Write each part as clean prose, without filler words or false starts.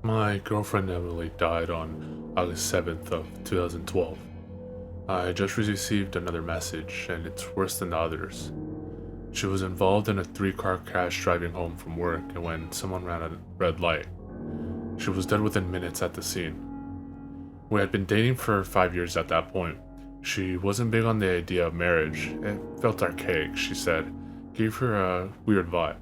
My girlfriend Emily died on August 7th of 2012. I just received another message, and it's worse than the others. She was involved in a three-car crash driving home from work and when someone ran a red light. She was dead within minutes at the scene. We had been dating for 5 years at that point. She wasn't big on the idea of marriage. It felt archaic, she said. Gave her a weird vibe.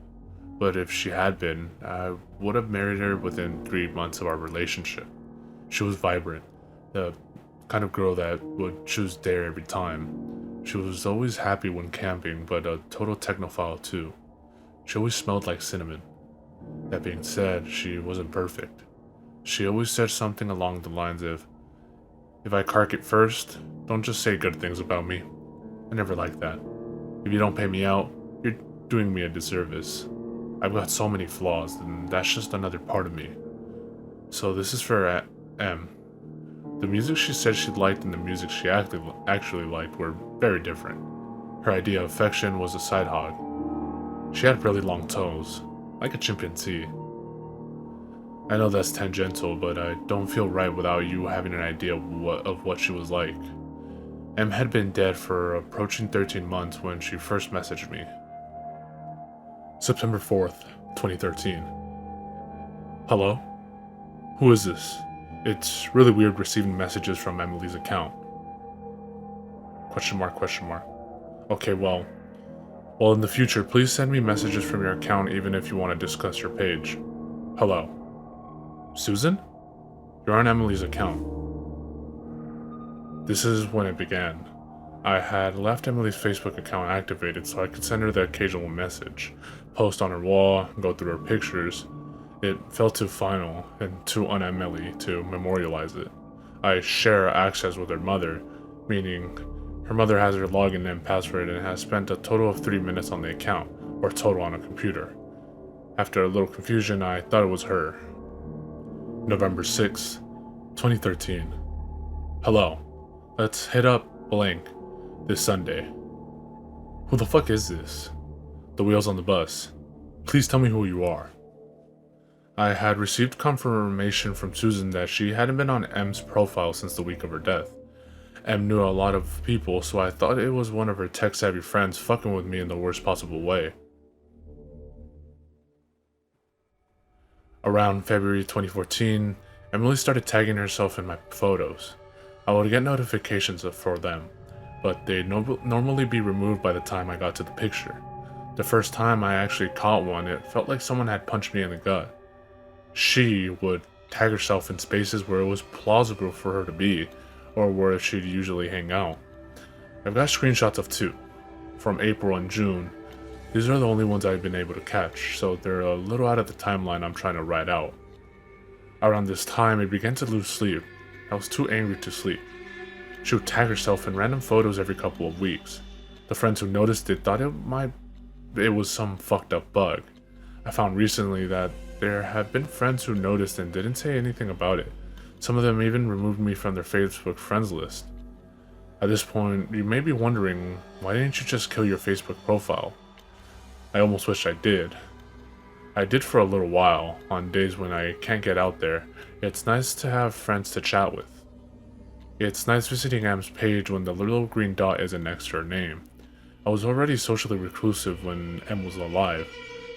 But if she had been, I would have married her within 3 months of our relationship. She was vibrant, the kind of girl that would choose dare every time. She was always happy when camping, but a total technophile too. She always smelled like cinnamon. That being said, she wasn't perfect. She always said something along the lines of, "If I cark it first, don't just say good things about me." I never liked that. If you don't pay me out, you're doing me a disservice. I've got so many flaws, and that's just another part of me. So this is for M. The music she said she liked and the music she actually liked were very different. Her idea of affection was a side hog. She had really long toes, like a chimpanzee. I know that's tangential, but I don't feel right without you having an idea of what she was like. M had been dead for approaching 13 months when she first messaged me. September 4th, 2013. Hello? Who is this? It's really weird receiving messages from Emily's account. Question mark, question mark. Okay, well, in the future, please send me messages from your account even if you want to discuss your page. Hello. Susan? You're on Emily's account. This is when it began. I had left Emily's Facebook account activated so I could send her the occasional message, post on her wall, go through her pictures. It felt too final and too un-Emily to memorialize it. I share access with her mother, meaning her mother has her login and password and has spent a total of 3 minutes on the account, or total on a computer. After a little confusion, I thought it was her. November 6, 2013. Hello. Let's hit up blank this Sunday. Who the fuck is this? The wheels on the bus. Please tell me who you are. I had received confirmation from Susan that she hadn't been on M's profile since the week of her death. M knew a lot of people, so I thought it was one of her tech-savvy friends fucking with me in the worst possible way. Around February 2014, Emily started tagging herself in my photos. I would get notifications for them, but they'd normally be removed by the time I got to the picture. The first time I actually caught one, it felt like someone had punched me in the gut. She would tag herself in spaces where it was plausible for her to be, or where she'd usually hang out. I've got screenshots of two, from April and June. These are the only ones I've been able to catch, so they're a little out of the timeline I'm trying to write out. Around this time, I began to lose sleep. I was too angry to sleep. She would tag herself in random photos every couple of weeks. The friends who noticed it thought it was some fucked up bug. I found recently that there have been friends who noticed and didn't say anything about it. Some of them even removed me from their Facebook friends list. At this point, you may be wondering, why didn't you just kill your Facebook profile? I almost wish I did. I did for a little while, on days when I can't get out there. It's nice to have friends to chat with. It's nice visiting M's page when the little green dot isn't next to her name. I was already socially reclusive when M was alive.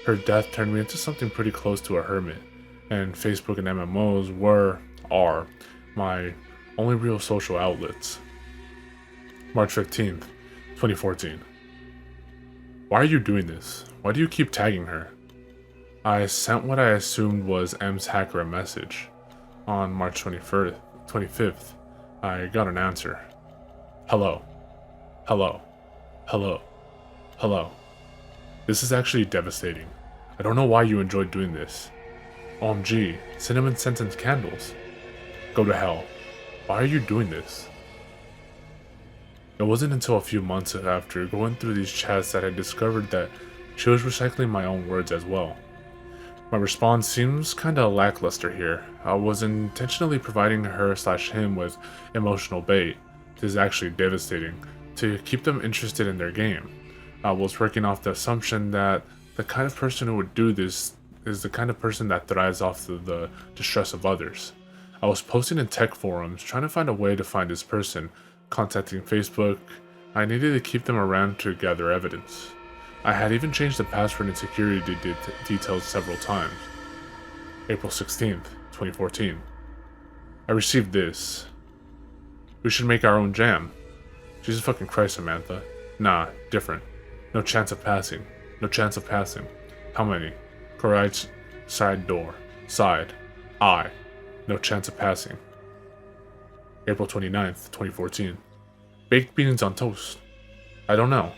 Her death turned me into something pretty close to a hermit, and Facebook and MMOs are my only real social outlets. March 15th, 2014. Why are you doing this? Why do you keep tagging her? I sent what I assumed was M's hacker a message. On March 25th, I got an answer. Hello. Hello. Hello. Hello. This is actually devastating. I don't know why you enjoyed doing this. OMG, cinnamon scented candles. Go to hell. Why are you doing this? It wasn't until a few months after going through these chats that I discovered that she was recycling my own words as well. My response seems kinda lackluster here. I was intentionally providing her/him with emotional bait. This is actually devastating, to keep them interested in their game. I was working off the assumption that the kind of person who would do this is the kind of person that thrives off the distress of others. I was posting in tech forums, trying to find a way to find this person, contacting Facebook. I needed to keep them around to gather evidence. I had even changed the password and security details several times. April 16th, 2014. I received this. We should make our own jam. Jesus fucking Christ, Samantha. Nah, different. No chance of passing. No chance of passing. How many? Correct side door. Side. I. No chance of passing. April 29th, 2014. Baked beans on toast. I don't know.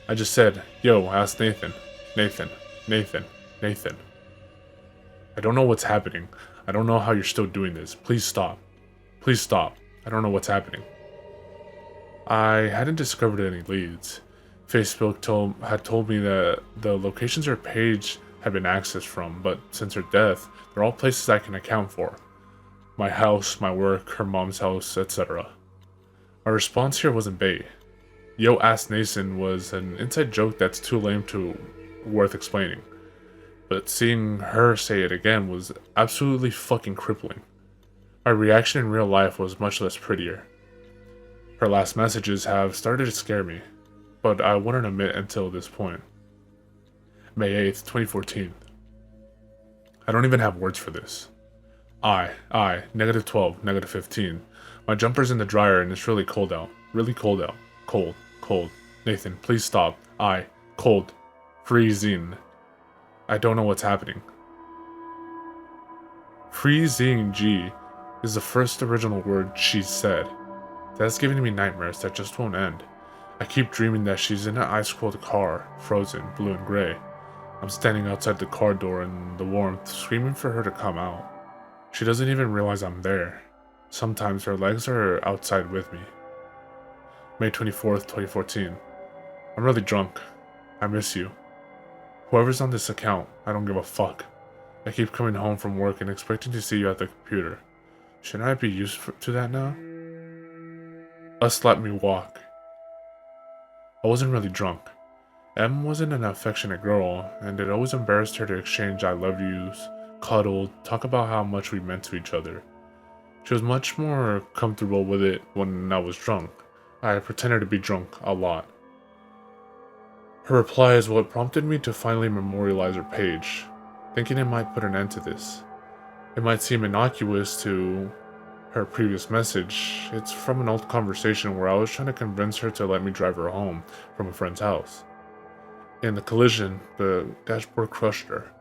I just said, yo, ask Nathan. Nathan. Nathan. Nathan. I don't know what's happening. I don't know how you're still doing this. Please stop. Please stop. I don't know what's happening. I hadn't discovered any leads. Facebook had told me that the locations her page had been accessed from, but since her death, they're all places I can account for. My house, my work, her mom's house, etc. My response here wasn't bait. Yo, ask Nathan was an inside joke that's too lame to worth explaining. But seeing her say it again was absolutely fucking crippling. My reaction in real life was much less prettier. Her last messages have started to scare me, but I wouldn't admit until this point. May 8th, 2014. I don't even have words for this. -12, -15. My jumper's in the dryer and it's really cold out. Really cold out. Cold, cold. Nathan, please stop. Cold. Freezing. I don't know what's happening. Freezing G is the first original word she said. That's giving me nightmares that just won't end. I keep dreaming that she's in an ice-cold car, frozen, blue and gray. I'm standing outside the car door in the warmth, screaming for her to come out. She doesn't even realize I'm there. Sometimes her legs are outside with me. May 24th, 2014. I'm really drunk. I miss you. Whoever's on this account, I don't give a fuck. I keep coming home from work and expecting to see you at the computer. Shouldn't I be used to that now? Us let me walk. I wasn't really drunk. Em wasn't an affectionate girl, and it always embarrassed her to exchange I love yous, cuddle, talk about how much we meant to each other. She was much more comfortable with it when I was drunk. I pretended to be drunk a lot. Her reply is what prompted me to finally memorialize her page, thinking it might put an end to this. It might seem innocuous to her previous message. It's from an old conversation where I was trying to convince her to let me drive her home from a friend's house. In the collision, the dashboard crushed her.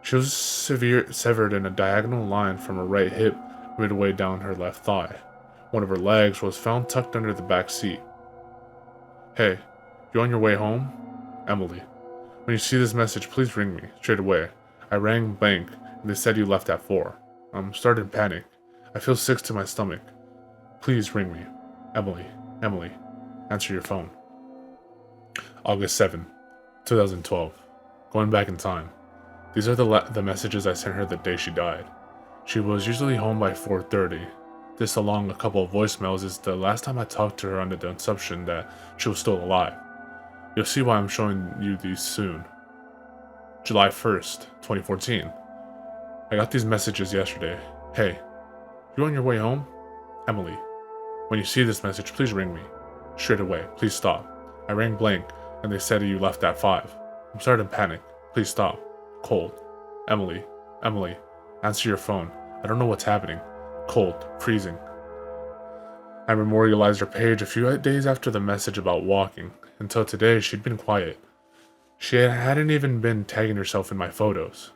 She was severed in a diagonal line from her right hip midway down her left thigh. One of her legs was found tucked under the back seat. Hey, you on your way home? Emily. When you see this message, please ring me, straight away. I rang bank, and they said you left at 4. I'm starting to panic. I feel sick to my stomach. Please ring me. Emily. Emily. Answer your phone. August 7, 2012. Going back in time. These are the messages I sent her the day she died. She was usually home by 4:30. This, along a couple of voicemails, is the last time I talked to her under the assumption that she was still alive. You'll see why I'm showing you these soon. July 1st, 2014. I got these messages yesterday. Hey, you on your way home? Emily. When you see this message, please ring me. Straight away. Please stop. I rang blank, and they said you left at 5. I'm starting to panic. Please stop. Cold. Emily. Emily. Answer your phone. I don't know what's happening. Cold. Freezing. I memorialized her page a few days after the message about walking. Until today, she'd been quiet. She hadn't even been tagging herself in my photos.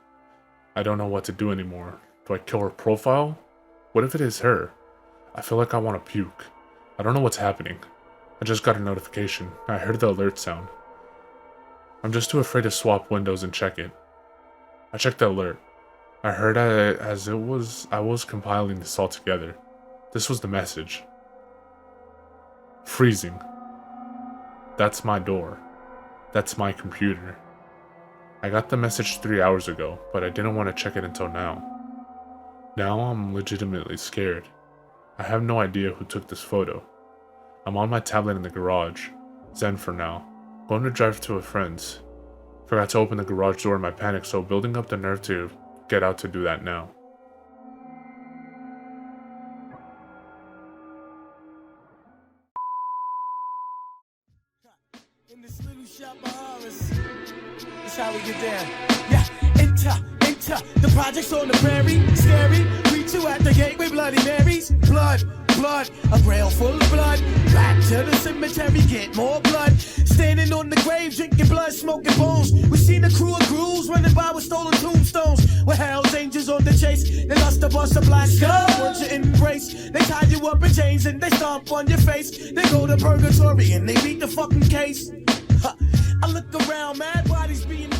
I don't know what to do anymore. Do I kill her profile? What if it is her? I feel like I want to puke. I don't know what's happening. I just got a notification. I heard the alert sound. I'm just too afraid to swap windows and check it. I checked the alert. I heard I was compiling this all together. This was the message. Freezing. That's my door. That's my computer. I got the message 3 hours ago, but I didn't want to check it until now. Now I'm legitimately scared. I have no idea who took this photo. I'm on my tablet in the garage, zen for now, going to drive to a friend's. Forgot to open the garage door in my panic, so building up the nerve to get out to do that now. In this little shop of horrors, that's how we get down. Yeah, enter, the project's on the prairie, scary. Greet you at the gate with Bloody Marys. Blood, a rail full of blood. Back to the cemetery, get more blood. Standing on the grave, drinking blood, smoking bones. We seen a crew of ghouls running by with stolen tombstones. With Hell's Angels on the chase, they lost to bust a black skull. Want you embrace, they tie you up in chains and they stomp on your face. They go to purgatory and they beat the fucking case. I look around, mad bodies being